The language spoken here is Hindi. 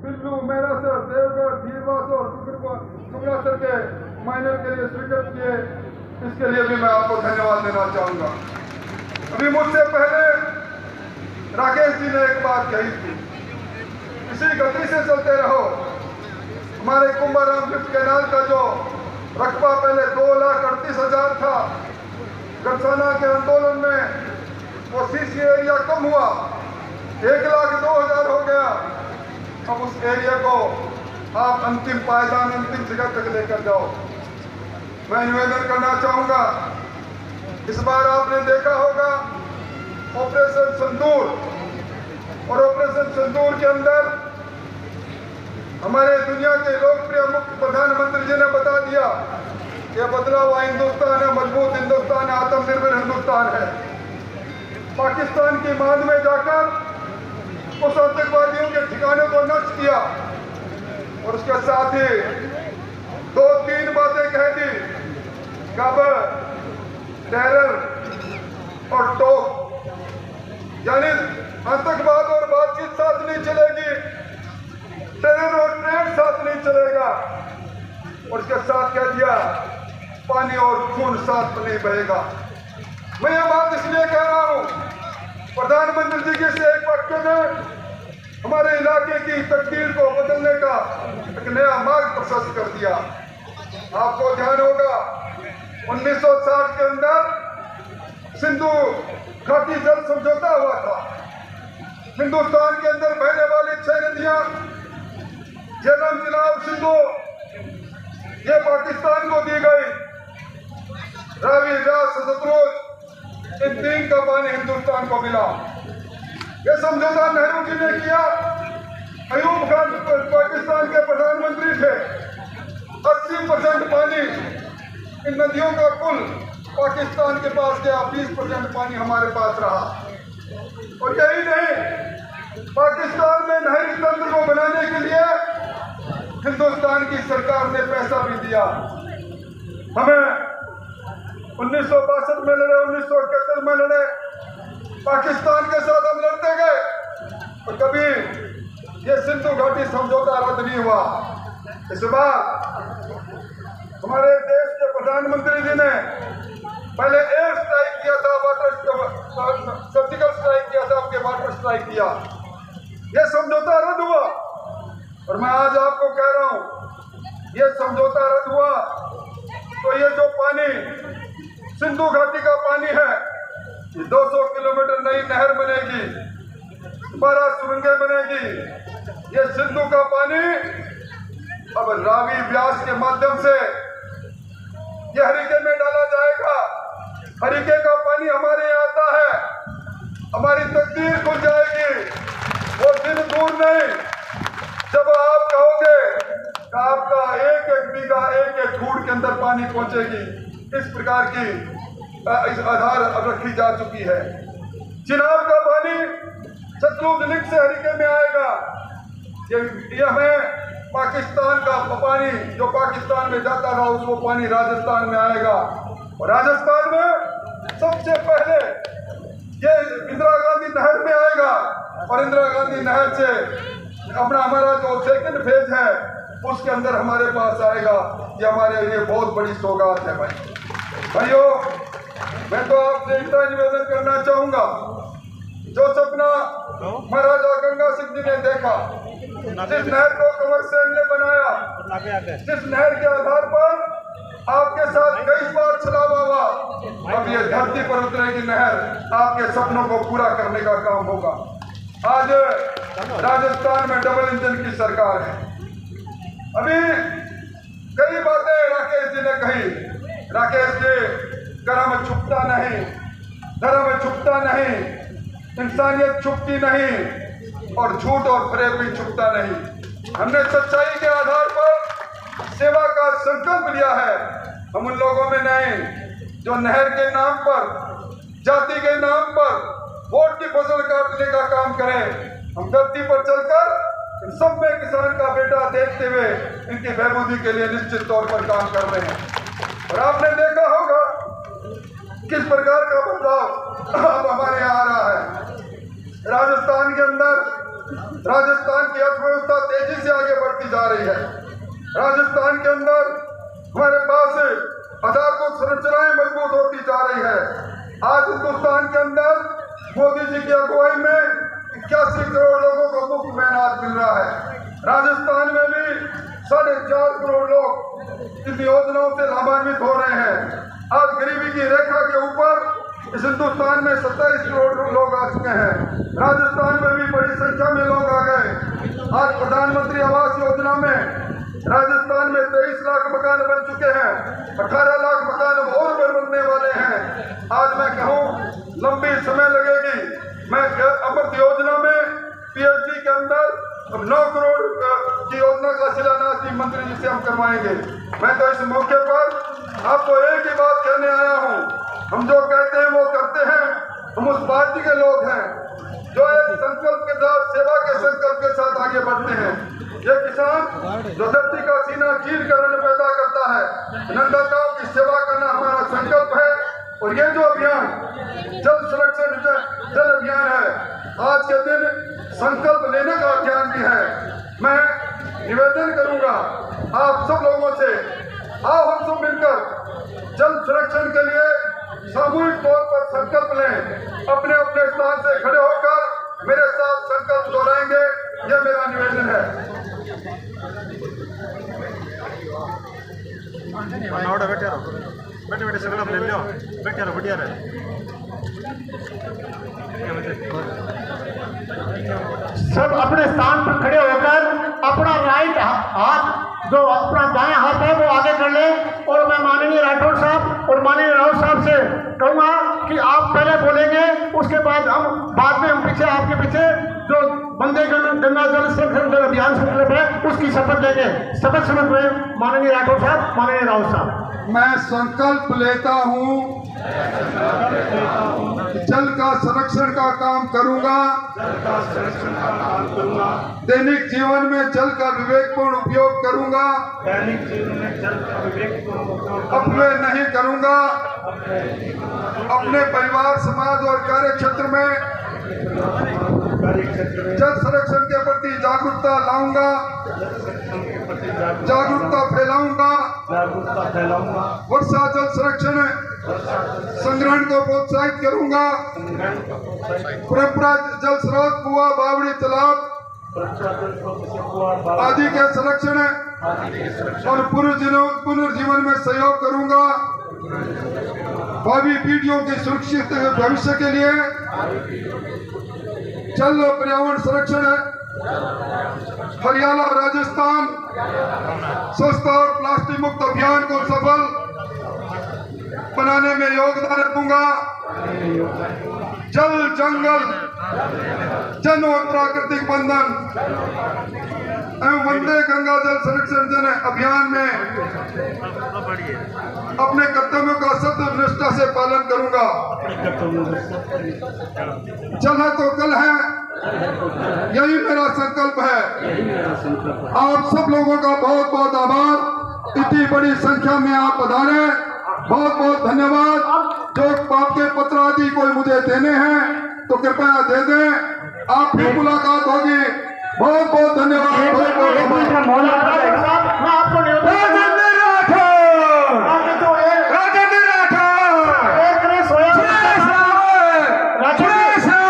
बिल्लू, मेरासर, देवगढ़, धीरवास और टुकड़ासर के माइनर के लिए स्वीकृत किए, इसके लिए भी मैं आपको धन्यवाद देना चाहूंगा। अभी मुझसे पहले राकेश जी ने एक बात कही थी, इसी गति से चलते रहो। हमारे कुंभाराम लिफ्ट कैनाल का जो रकबा पहले 2,38,000 था, गरसाना के आंदोलन में वो सीसी एरिया कम हुआ, 1,02,000 हो गया। अब उस एरिया को आप अंतिम पायदान, अंतिम जगह तक लेकर जाओ। मैं निवेदन करना चाहूंगा, इस बार आपने देखा होगा ऑपरेशन सिंदूर, और ऑपरेशन सिंदूर के अंदर हमारे दुनिया के लोकप्रिय मुख्य प्रधानमंत्री जी ने बता दिया कि बदला हुआ हिंदुस्तान है, मजबूत हिंदुस्तान है, आत्मनिर्भर हिंदुस्तान है। पाकिस्तान की मांग में जाकर उस आतंकवादियों के ठिकाने को नष्ट किया, और उसके साथ ही 2-3 बातें कह दी, कब्र, टेरर और टोक, यानी आतंकवाद और बातचीत साथ नहीं चलेगी, टेरर और ट्रेड साथ नहीं चलेगा, और इसके साथ कह दिया पानी और खून साथ नहीं बहेगा। मैं ये बात इसलिए कह रहा हूं, प्रधानमंत्री जी के से एक वाक्य ने हमारे इलाके की तकदीर को बदलने का एक नया मार्ग प्रशस्त कर दिया। आपको ध्यान होगा 1960 के अंदर सिंधु घाटी जल समझौता हुआ था। हिंदुस्तान के अंदर बहने वाली 6 नदियां, झेलम, चिनाब, सिंधु, ये पाकिस्तान को दी गई। रावी, व्यास, सतलुज, इन 3 का पानी हिंदुस्तान को मिला। यह समझौता नेहरू जी ने किया। अयूब खान पाकिस्तान के प्रधानमंत्री थे। 80% पानी इन नदियों का कुल पाकिस्तान के पास गया, 20% पानी हमारे पास रहा। और यही नहीं, पाकिस्तान में नहरी तंत्र को बनाने के लिए हिंदुस्तान की सरकार ने पैसा भी दिया। हमें 1962 में लड़े, 1971 में लड़े, पाकिस्तान के साथ हम लड़ते गए, और कभी ये सिंधु घाटी समझौता रद्द नहीं हुआ। इस बार हमारे देश के प्रधानमंत्री जी ने पहले एयर स्ट्राइक किया था, सर्जिकल स्ट्राइक किया था, आपके वाटर स्ट्राइक किया। यह समझौता रद्द हुआ, और मैं आज आपको कह रहा हूं, यह समझौता रद्द हुआ तो ये जो पानी सिंधु घाटी का पानी है, 200 किलोमीटर नई नहर बनेगी, 12 सुरंगें बनेगी। ये सिंधु का पानी अब रावी, व्यास के माध्यम से ये हरिके में डाला जाएगा। हरिके का पानी हमारे यहाँ आता है, हमारी तकदीर खुल जाएगी। वो दिन दूर नहीं जब आप कहोगे कि आपका एक बीघा, एक खूड़ के अंदर पानी पहुंचेगी। इस प्रकार की इस आधार अब रखी जा चुकी है। चिनाब का पानी सतलुज लिंक से हरिके में आएगा। ये हमें पाकिस्तान का पानी जो पाकिस्तान में जाता रहा, उसको पानी राजस्थान में आएगा, और राजस्थान में सबसे पहले ये इंदिरा गांधी नहर में आएगा, और इंदिरा गांधी नहर से हमारा जो सेकंड फेज है उसके अंदर हमारे पास आएगा। ये हमारे लिए बहुत बड़ी सौगात है भाइयों। मैं तो आपसे इतना निवेदन करना चाहूंगा, जो सपना महाराजा गंगा सिंह जी ने देखा, जिस नहर को कंवर सेन ने बनाया, जिस नहर के आधार पर आपके साथ कई बार छलावा हुआ, अब ये धरती पर उतरेगी नहर, आपके सपनों को पूरा करने का काम होगा। आज राजस्थान में डबल इंजन की सरकार है। अभी कई बातें राकेश जी ने कही। राकेश जी, कर्म छुपता नहीं, धर्म छुपता नहीं, इंसानियत छुपती नहीं, और झूठ और फरेब भी छुपता नहीं। हमने सच्चाई के आधार पर सेवा का संकल्प लिया है। हम उन लोगों में नहीं जो नहर के नाम पर, जाति के नाम पर वोट की फसल काटने का काम करें। हम धरती पर चलकर इन सब में किसान का बेटा देखते हुए इनकी बहबूदी के लिए निश्चित तौर पर काम कर रहे हैं। और आपने देखा होगा किस प्रकार का बदलाव अब हमारे यहाँ आ रहा है। राजस्थान के अंदर राजस्थान की अर्थव्यवस्था तेजी से आगे बढ़ती जा रही है। राजस्थान के अंदर हमारे पास आधारभूत संरचनाएं मजबूत होती जा रही है। आज हिंदुस्तान के अंदर मोदी जी की अगुवाई में 81 करोड़ लोगों को मुफ्त में अनाज मिल रहा है। राजस्थान में भी 4.5 करोड़ लोग इन योजनाओं से लाभान्वित हो रहे हैं। आज गरीबी की रेखा के ऊपर इस हिंदुस्तान में 27 करोड़ लोग आ चुके हैं। राजस्थान में भी बड़ी संख्या में लोग आ गए। आज प्रधानमंत्री आवास योजना में राजस्थान में 23 लाख मकान बन चुके हैं। 18 लाख मकान और बनने वाले हैं। आज मैं कहूँ लंबी समय लगेगी। मैं अमृत योजना में पीएचडी के अंदर 9 करोड़ की योजना का शिलान्यास मंत्री जी से हम करवाएंगे। मैं तो इस मौके पर आपको एक ही बात कहने आया हूँ, हम जो कहते हैं वो करते हैं। हम उस पार्टी के लोग हैं जो एक संकल्प के साथ, सेवा के संकल्प के साथ आगे बढ़ते हैं। ये किसान जो धरती का सीना चीर कर अन्न पैदा करता है, अन्नदाताओं की सेवा करना हमारा संकल्प है। और ये जो अभियान जल संरक्षण जल अभियान है, आज के दिन संकल्प लेने का अभियान भी है। मैं निवेदन करूंगा आप सब लोगों से, आओ हम सब मिलकर जल संरक्षण के लिए सामूहिक तौर पर संकल्प लें। अपने अपने स्थान से खड़े होकर मेरे साथ संकल्प दोहराएंगे, यह मेरा निवेदन है। बैठे बैठे संकल्प ले लो, बैठे रहो, बढ़िया रहे। सब अपने स्थान पर खड़े होकर अपना राइट हाथ, जो अपना दायां हाथ है वो आगे कर ले। और मैं माननीय राठौड़ साहब और माननीय राउत साहब से कहूँगा कि आप पहले बोलेंगे, उसके बाद हम पीछे आपके पीछे जो वंदे गंगा जल संरक्षण अभियान संकल्प है उसकी शपथ लेंगे। शपथ समझ में माननीय राठौड़ साहब, माननीय राउत साहब। मैं संकल्प लेता हूँ जल का संरक्षण का काम करूंगा। दैनिक जीवन में जल का विवेकपूर्ण उपयोग करूंगा। अपव्यय नहीं करूंगा। अपने परिवार, समाज और कार्य क्षेत्र में जल संरक्षण के प्रति जागरूकता लाऊंगा, जागरूकता फैलाऊंगा। वर्षा जल संरक्षण संग्रहण को प्रोत्साहित करूंगा। परंपरा जल स्रोत, कुआं, बावड़ी, तालाब आदि के संरक्षण और पुनर्जीवन में सहयोग करूंगा। भावी पीढ़ियों के सुरक्षित भविष्य के लिए जल और पर्यावरण संरक्षण, हरियाणा राजस्थान स्वच्छता और प्लास्टिक मुक्त अभियान को सफल बनाने में योगदान दूंगा। जल, जंगल, जन और प्राकृतिक बंधन एवं वंदे गंगा जल संरक्षण जन अभियान में अपने कर्तव्यों का सत्य निष्ठा से पालन करूंगा। जल है तो कल है, यही मेरा संकल्प है। आप सब लोगों का बहुत बहुत आभार। इतनी बड़ी संख्या में आप पधारे, बहुत बहुत धन्यवाद। जो आपके पत्र आदि कोई मुझे देने हैं तो कृपया दे दें। आप भी मुलाकात होगी। बहुत बहुत धन्यवाद।